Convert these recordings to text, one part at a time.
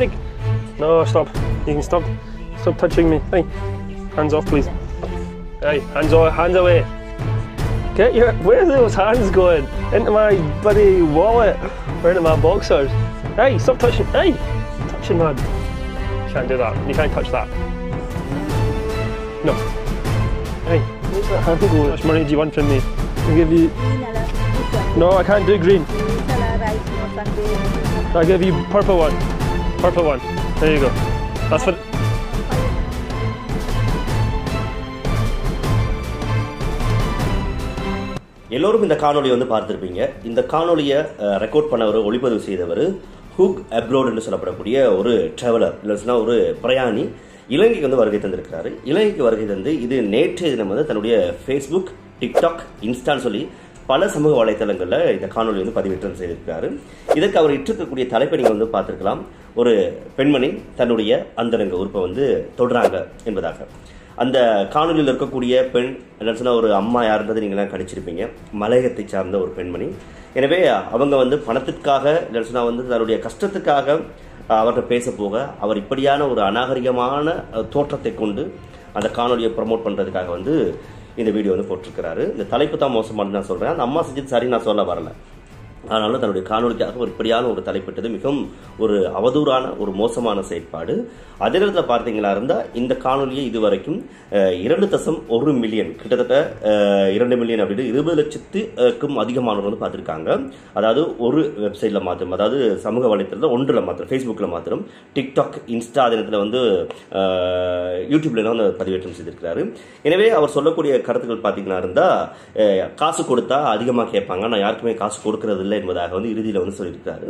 Rick. No, stop. You can stop. Stop touching me. Hey, hands off, please. Hey, hands away. Get your. Where are those hands going? Into my bloody wallet. Or into my boxers. Hey, stop touching. Hey, touching, man. You can't do that. You can't touch that. No. Hey, where's that hand go? How much money do you want from me? I'll give you. No, I can't do green. I'll give you purple one. Purple one. There you go. That's what. எல்லோரும் இந்த காணொலியை வந்து பார்த்துருப்பீங்க. இந்த காணொலியை record பண்ணவர், ஒளிப்பதிவு செய்தவர் ஹுக் அப்ரோட் என்று சொல்லப்படக்கூடிய ஒரு டிராவலர், இல்லைன்னா ஒரு பிரயாணி இலங்கைக்கு வந்து வருகை தந்திருக்கிறாரு. இலங்கைக்கு வருகை தந்து இது நேற்றைய தினம் வந்து தன்னுடைய ஃபேஸ்புக், டிக்டாக், இன்ஸ்டான்னு சொல்லி பல சமூக வலைத்தளங்களில் இந்த காணொலி வந்து பதிவேற்றம் செய்திருக்கிறாரு. இதற்கு அவர் இட்டிருக்கக்கூடிய தலைப்பை நீங்கள் வந்து பார்த்துருக்கலாம். ஒரு பெண்மணி தன்னுடைய அந்தரங்க உறுப்பை வந்து தொடுறாங்க என்பதாக. அந்த காணொலியில் இருக்கக்கூடிய பெண் என்ன சொன்னால் ஒரு அம்மா யாருன்றது நீங்களாம் கணிச்சிருப்பீங்க. மலையகத்தை சார்ந்த ஒரு பெண்மணி. எனவே அவங்க வந்து பணத்திற்காக என்ன சொன்னால் வந்து தன்னுடைய கஷ்டத்துக்காக அவர்கிட்ட பேச போக அவர் இப்படியான ஒரு அநாகரிகமான தோற்றத்தை கொண்டு அந்த காணொலியை ப்ரமோட் பண்ணுறதுக்காக வந்து இந்த வீடியோ வந்து போட்டிருக்கிறாரு. இந்த தலைப்பு தான் மோசமானது நான் சொல்கிறேன். அந்த அம்மா செஞ்சது சரி நான் சொல்ல வரல. அதனால தன்னுடைய காணொலிக்காக ஒரு இப்படியான ஒரு தலைப்பிட்டது மிகவும் ஒரு அவதூறான ஒரு மோசமான செயற்பாடு. அதே நேரத்தில் பார்த்தீங்களா இருந்தால் இந்த காணொலியை இதுவரைக்கும் 2.1 மில்லியன், கிட்டத்தட்ட 2 மில்லியன் அப்படின்னு 20 லட்சத்துக்கும் அதிகமானவர் வந்து பார்த்துருக்காங்க. அதாவது ஒரு வெப்சைட்டில் மாத்திரம், அதாவது சமூக வலைத்தளத்தில் ஒன்றில் மாத்திரம், ஃபேஸ்புக்கில் மாத்திரம், டிக்டாக், இன்ஸ்டா, அதே நேரத்தில் வந்து யூடியூப்லாம் வந்து பதிவேற்றம் செய்திருக்கிறாரு. எனவே அவர் சொல்லக்கூடிய கருத்துக்கள் பார்த்தீங்கன்னா இருந்தால் காசு கொடுத்தா அதிகமாக கேட்பாங்க, நான் யாருக்குமே காசு கொடுக்கறது இல்லை என்பதாக வந்து இறுதியில் வந்து சொல்லியிருக்காரு.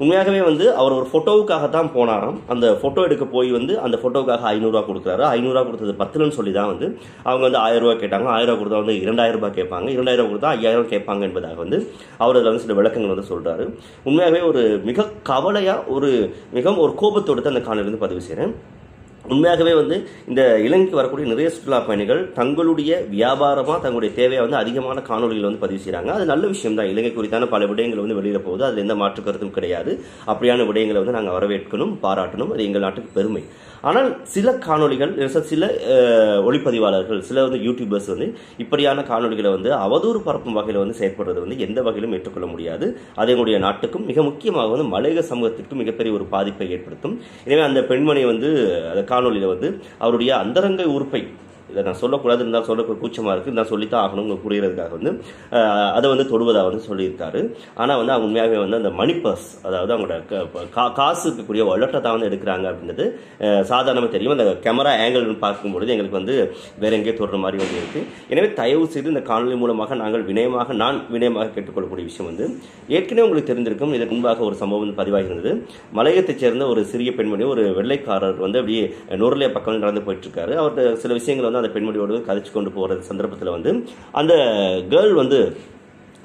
உண்மையாகவே வந்து அவர் ஒரு போட்டோவுக்காக தான் போனாராம். அந்த போட்டோ எடுக்க போய் வந்து அந்த போட்டோவுக்காக 500 ரூபா கொடுக்குறாரு. 500 ரூபா கொடுத்தது பத்துலன்னு சொல்லி தான் வந்து அவங்க வந்து 1000 ரூபா கேட்டாங்க. 1000 ரூபா கொடுத்தா வந்து 2000 ரூபாய் கேட்பாங்க. 2000 கொடுத்தா 5000 கேட்பாங்க என்பதாக வந்து அவர் அதில் வந்து சில விளக்கங்கள் வந்து சொல்றாரு. உண்மையாகவே ஒரு மிக கவலையா மிகவும் ஒரு கோபத்தோடு அந்த காணொலி வந்து பதிவு செய்கிறேன். உண்மையாகவே வந்து இந்த இலங்கைக்கு வரக்கூடிய நிறைய சுற்றுலா பயணிகள் தங்களுடைய வியாபாரமாக தங்களுடைய தேவையை வந்து அதிகமான காணொலிகள் வந்து பதிவு செய்கிறாங்க. அது நல்ல விஷயம் தான். இலங்கை குறித்தான பல விடயங்கள் வந்து வெளியில் போகுது. அதில் எந்த மாற்று கருத்தும் கிடையாது. அப்படியான விடயங்களை வந்து நாங்கள் வரவேற்கணும், பாராட்டணும். அது எங்கள் நாட்டுக்கு பெருமை. ஆனால் சில காணொலிகள், சில ஒளிப்பதிவாளர்கள், சில வந்து யூடியூபர்ஸ் வந்து இப்படியான காணொலிகளை வந்து அவதூறு பரப்பும் வகையில் வந்து செயற்படுறது வந்து எந்த வகையிலும் ஏற்றுக்கொள்ள முடியாது. அது எங்களுடைய நாட்டுக்கும் மிக முக்கியமாக வந்து மலையக சமூகத்திற்கும் மிகப்பெரிய ஒரு பாதிப்பை ஏற்படுத்தும். எனவே அந்த பெண்மணி வந்து அந்த காணொலியில் வந்து அவருடைய அந்தரங்க உறுப்பை, இதை நான் சொல்லக்கூடாது இருந்தால் சொல்ல கூச்சமாக இருக்குது, நான் சொல்லித்தான் ஆகணும் புரியறதுக்காக வந்து அதை வந்து தொடுவதாக வந்து சொல்லியிருக்காரு. ஆனால் வந்து அவங்க உண்மையாகவே வந்து அந்த மணி பர்ஸ், அதாவது அவங்களோட காசு இருக்கக்கூடிய வல்லட்டை தான் வந்து எடுக்கிறாங்க அப்படின்றது சாதாரணமாக தெரியும். அந்த கேமரா ஆங்கிள் பார்க்கும்பொழுது எங்களுக்கு வந்து வேற எங்கேயோ தொடுற மாதிரி வந்து இருக்குது. எனவே தயவு செய்து இந்த காணொலி மூலமாக நான் வினயமாக கேட்டுக்கொள்ளக்கூடிய விஷயம் வந்து ஏற்கனவே உங்களுக்கு தெரிந்திருக்கும். இதற்கு முன்பாக ஒரு சம்பவம் வந்து பதிவாகி இருந்தது. மலையகத்தைச் சேர்ந்த ஒரு சிறிய பெண்மணி, ஒரு வெள்ளைக்காரர் வந்து அப்படியே நூறுலைய பக்கம் நடந்து போயிட்டு இருக்காரு. அவர்கிட்ட சில விஷயங்கள் வந்து அந்த பெண்மணியோடு கதைச்சு கொண்டு போகிற சந்தர்ப்பத்தில் வந்து அந்த கேர்ள் வந்து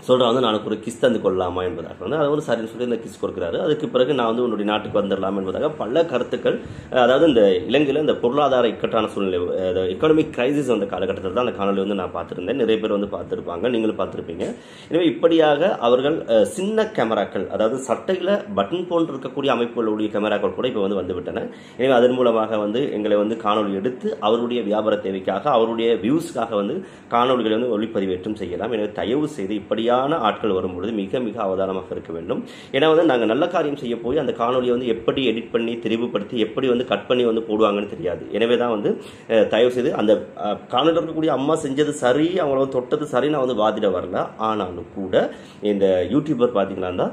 சொல்கிறா வந்து நானுக்கு ஒரு கிஸ் தந்து கொள்ளலாமா என்பதாக வந்து அதை வந்து சரின்னு சொல்லி இந்த கிஸ் கொடுக்குறாரு. அதுக்கு பிறகு நான் வந்து உன்னுடைய நாட்டுக்கு வந்துடலாம் என்பதாக பல கருத்துக்கள். அதாவது இந்த இலங்கையில் இந்த பொருளாதார இக்கட்டான சூழ்நிலை, எக்கானமிக் கிரைசிஸ் வந்த காலகட்டத்தில் தான் அந்த காணொலி வந்து நான் பார்த்துருந்தேன். நிறைய பேர் வந்து பார்த்துருப்பாங்க, நீங்களும் பார்த்துருப்பீங்க. எனவே இப்படியாக அவர்கள் சின்ன கேமராக்கள், அதாவது சட்டையில் பட்டன் போன்று இருக்கக்கூடிய அமைப்புகளுடைய கேமராக்கள் கூட இப்போ வந்து வந்துவிட்டன. எனவே அதன் மூலமாக வந்து எங்களை வந்து காணொலி எடுத்து அவருடைய வியாபார தேவைக்காக, அவருடைய வியூஸ்க்காக வந்து காணொலிகளை வந்து ஒளிப்பதிவேற்றம் செய்யலாம். எனவே தயவு செய்து இப்படியா ஆட்கள் வரும்பொழுது மிக மிக அவதானமாக இருக்க வேண்டும். ஏன்னா வந்து நாங்கள் நல்ல காரியம் செய்ய போய் அந்த காணொலியை வந்து எப்படி எடிட் பண்ணி தெரிவுபடுத்தி எப்படி வந்து கட் பண்ணி வந்து போடுவாங்கன்னு தெரியாது. எனவே தான் வந்து தயவு செய்து அந்த காணொலியில் இருக்கக்கூடிய அம்மா செஞ்சது சரி, அவங்கள தொட்டது சரி, நான் வந்து வாதிட வரல. ஆனாலும் கூட இந்த யூடியூபர் பார்த்தீங்கன்னா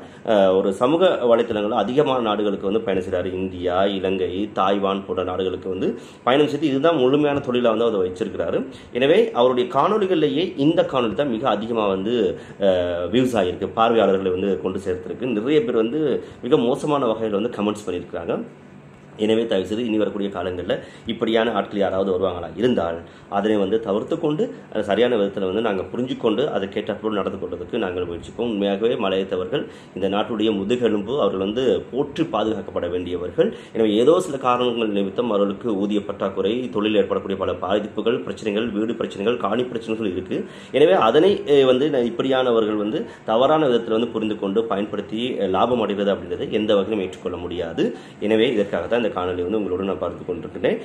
ஒரு சமூக வலைத்தளங்களில் அதிகமான நாடுகளுக்கு வந்து பயணம் செய்கிறாரு. இந்தியா, இலங்கை, தாய்வான் போன்ற நாடுகளுக்கு வந்து பயணம் செய்து இதுதான் முழுமையான தொழிலை வந்து அவர் வச்சிருக்கிறாரு. எனவே அவருடைய காணொலிகளிலேயே இந்த காணொலி தான் மிக அதிகமாக வந்து வியூஸ் ஆகிருக்கு, பார்வையாளர்களை வந்து கொண்டு சேர்த்திருக்கு. நிறைய பேர் வந்து மிக மோசமான வகையில் வந்து கமெண்ட்ஸ் பண்ணியிருக்கிறாங்க. எனவே தயவுசெய்து இனி வரக்கூடிய காலங்களில் இப்படியான ஆட்கள் யாராவது வருவாங்களா இருந்தால் அதனை வந்து தவிர்த்து கொண்டு சரியான விதத்தில் வந்து நாங்கள் புரிஞ்சுக்கொண்டு அதை கேட்டப்போல் நடந்து கொள்வதற்கு நாங்கள் முயற்சிப்போம். உண்மையாகவே மலையத்தவர்கள் இந்த நாட்டுடைய முதுகெலும்பு, அவர்கள் வந்து போற்றி பாதுகாக்கப்பட வேண்டியவர்கள். எனவே ஏதோ சில காரணங்கள் நிமித்தம் அவர்களுக்கு ஊதிய பற்றாக்குறை, தொழில் ஏற்படக்கூடிய பல பாதிப்புகள், பிரச்சனைகள், வீடு பிரச்சனைகள், காணி பிரச்சனைகள் இருக்குது. எனவே அதனை வந்து இப்படியானவர்கள் வந்து தவறான விதத்தில் வந்து புரிந்து கொண்டு பயன்படுத்தி லாபம் அடைகிறது அப்படின்றத எந்த வகையிலும் ஏற்றுக்கொள்ள முடியாது. எனவே இதற்காக தான் இந்த காணொலி வந்து உங்களோட நான் பார்த்து கொண்டிருக்கிறேன்.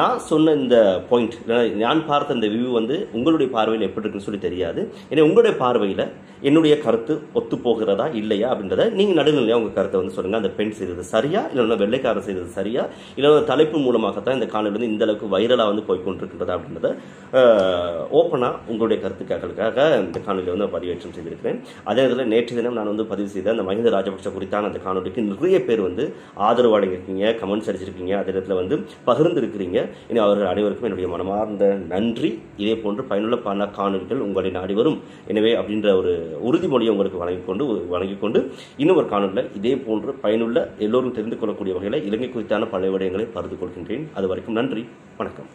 நான் சொன்ன இந்த பாயிண்ட், நான் பார்த்த இந்த வியூ வந்து உங்களுடைய பார்வையில் எப்படி இருக்குன்னு சொல்லி தெரியாது. எனவே உங்களுடைய பார்வையில் என்னுடைய கருத்து ஒத்து போகிறதா இல்லையா அப்படின்றத நீங்கள் நடுநிலையாக உங்கள் கருத்தை வந்து சொல்லுங்கள். அந்த பெண் செய்தது சரியா, இல்லைன்னா வெள்ளைக்காரர் செய்தது சரியா, இல்லைன்னா தலைப்பு மூலமாகத்தான் இந்த காணொலி வந்து இந்த அளவுக்கு வைரலாக வந்து போய்கொண்டிருக்கின்றதா அப்படின்றத ஓப்பனாக உங்களுடைய கருத்துக்களுக்காக இந்த காணொலியை வந்து பதிவேற்றம் செய்திருக்கிறேன். அதே நேரத்தில் நேற்று தினம் நான் வந்து பதிவு செய்த அந்த மஹிந்த ராஜபக்ஷ குறித்தான அந்த காணொலிக்கு நிறைய பேர் வந்து ஆதரவு வழங்கியிருக்கீங்க, கமெண்ட்ஸ் அடிச்சிருக்கீங்க, அதே நேரத்தில் வந்து பகிர்ந்திருக்கிறீங்க. இனி அவர்கள் அனைவருக்கும் என்னுடைய மனமார்ந்த நன்றி. இதே போன்று பயனுள்ள பல காணொலிகள் உங்களை நாடி வரும். எனவே அப்படின்ற ஒரு உறுதிமொழியை உங்களுக்கு வழங்கிக் கொண்டு இன்னும் ஒரு காணொலியில் இதே போன்று பயனுள்ள எல்லோரும் தெரிந்து கொள்ளக்கூடிய வகையில் இலங்கை குறித்தான பல விடயங்களை பகிர்ந்து கொள்கின்றேன். அது வரைக்கும் நன்றி, வணக்கம்.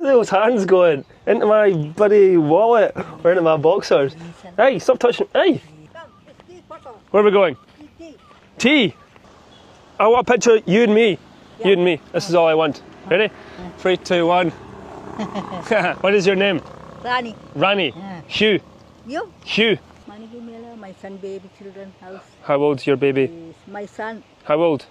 Where are those hands going? Into my bloody wallet or into my boxers? Hey, stop touching. Hey! Where are we going? Tea! I want a picture, you and me. Yeah. You and me. This is all I want. Ready? 3, 2, 1. What is your name? Rani. Rani. Hugh. You? Hugh. Manigumela, my son, baby, children, house. How old's your baby? My son. How old?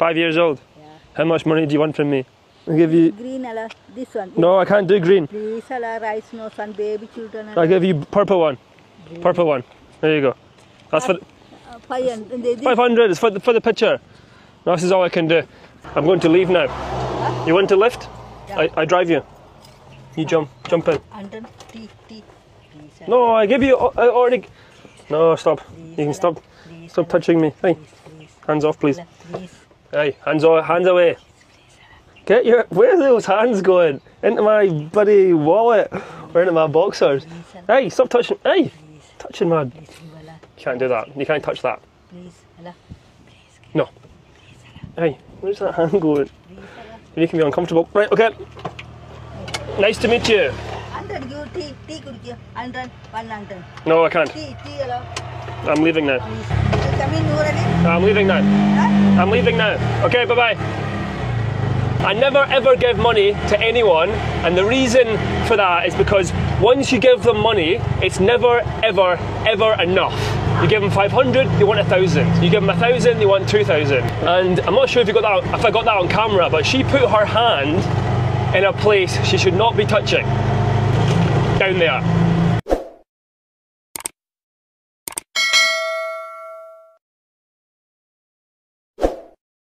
5 years old? Yeah. How much money do you want from me? I'll give you... Green, ala, this one. No, I can't do green. Please, ala, rice, no, son, baby, children. I'll give you purple one. Green. Purple one. There you go. That's for... 500 is for the picture. No, this is all I can do. I'm going to leave now. Huh? You want to lift? Yeah. I drive you. You jump in. Tea. No, I give you. I already. No, stop. Please, you can stop. Please, stop touching me. Hey, hands off, please. Hey, hands away. Get your. Where are those hands going? Into my bloody wallet or into my boxers? Hey, stop touching. Hey, touching my. You can't do that. You can't touch that. No. Hey, where's that hand going? You're making me uncomfortable. Right, okay. Nice to meet you. 100, you tea, 100, 100. No, I can't. Tea, hello. I'm leaving now. You come in, No, I'm leaving now. Huh? I'm leaving now. Okay, bye-bye. I never ever give money to anyone, and the reason for that is because once you give them money, it's never ever enough. You give them 500, they want 1,000. You give them 1,000, they want 2,000. And I'm not sure if I got that on camera, but she put her hand in a place she should not be touching. Down there.